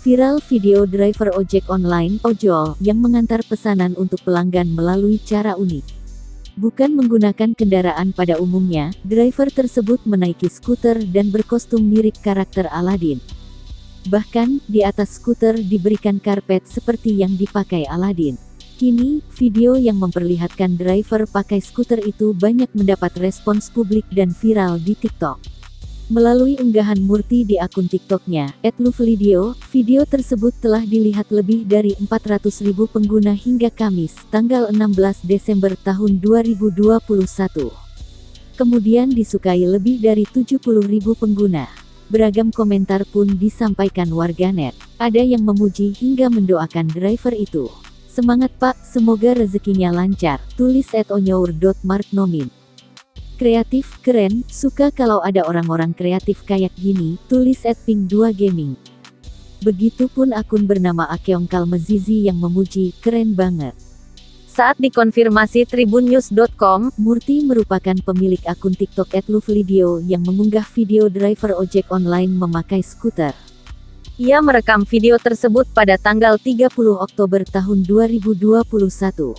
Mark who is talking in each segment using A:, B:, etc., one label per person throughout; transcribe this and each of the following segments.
A: Viral video driver ojek online, ojol, yang mengantar pesanan untuk pelanggan melalui cara unik. Bukan menggunakan kendaraan pada umumnya, driver tersebut menaiki skuter dan berkostum mirip karakter Aladin. Bahkan, di atas skuter diberikan karpet seperti yang dipakai Aladin. Kini, video yang memperlihatkan driver pakai skuter itu banyak mendapat respons publik dan viral di TikTok. Melalui unggahan Murti di akun TikToknya, @lovevideo, video tersebut telah dilihat lebih dari 400.000 pengguna hingga Kamis, tanggal 16 Desember tahun 2021. Kemudian disukai lebih dari 70.000 pengguna. Beragam komentar pun disampaikan warganet. Ada yang memuji hingga mendoakan driver itu. "Semangat Pak, semoga rezekinya lancar," tulis @onyour.marknomin. "Kreatif, keren, suka kalau ada orang-orang kreatif kayak gini," tulis @pink2gaming. Begitupun akun bernama Akeongkalmezizi yang memuji, "Keren banget." Saat dikonfirmasi tribunnews.com, Murti merupakan pemilik akun TikTok @lovevideo yang mengunggah video driver ojek online memakai skuter. Ia merekam video tersebut pada tanggal 30 Oktober tahun 2021.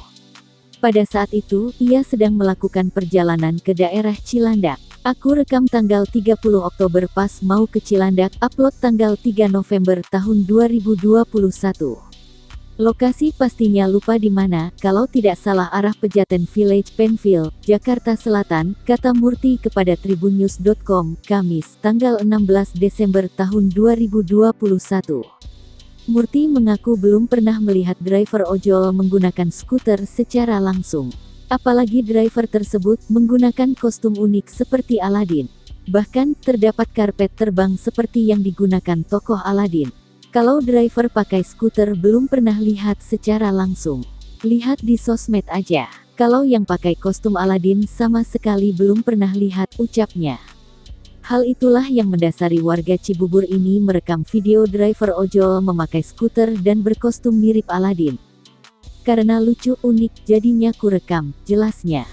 A: Pada saat itu, ia sedang melakukan perjalanan ke daerah Cilandak. "Aku rekam tanggal 30 Oktober pas mau ke Cilandak, upload tanggal 3 November tahun 2021. Lokasi pastinya lupa di mana, kalau tidak salah arah Pejaten Village, Penville, Jakarta Selatan," kata Murti kepada tribunnews.com, Kamis, tanggal 16 Desember tahun 2021. Murti mengaku belum pernah melihat driver ojol menggunakan skuter secara langsung. Apalagi driver tersebut menggunakan kostum unik seperti Aladin. Bahkan, terdapat karpet terbang seperti yang digunakan tokoh Aladin. Kalau driver pakai skuter belum pernah lihat secara langsung. Lihat di sosmed aja. Kalau yang pakai kostum Aladin sama sekali belum pernah lihat, ucapnya. Hal itulah yang mendasari warga Cibubur ini merekam video driver ojol memakai skuter dan berkostum mirip Aladin. "Karena lucu, unik, jadinya kurekam," jelasnya.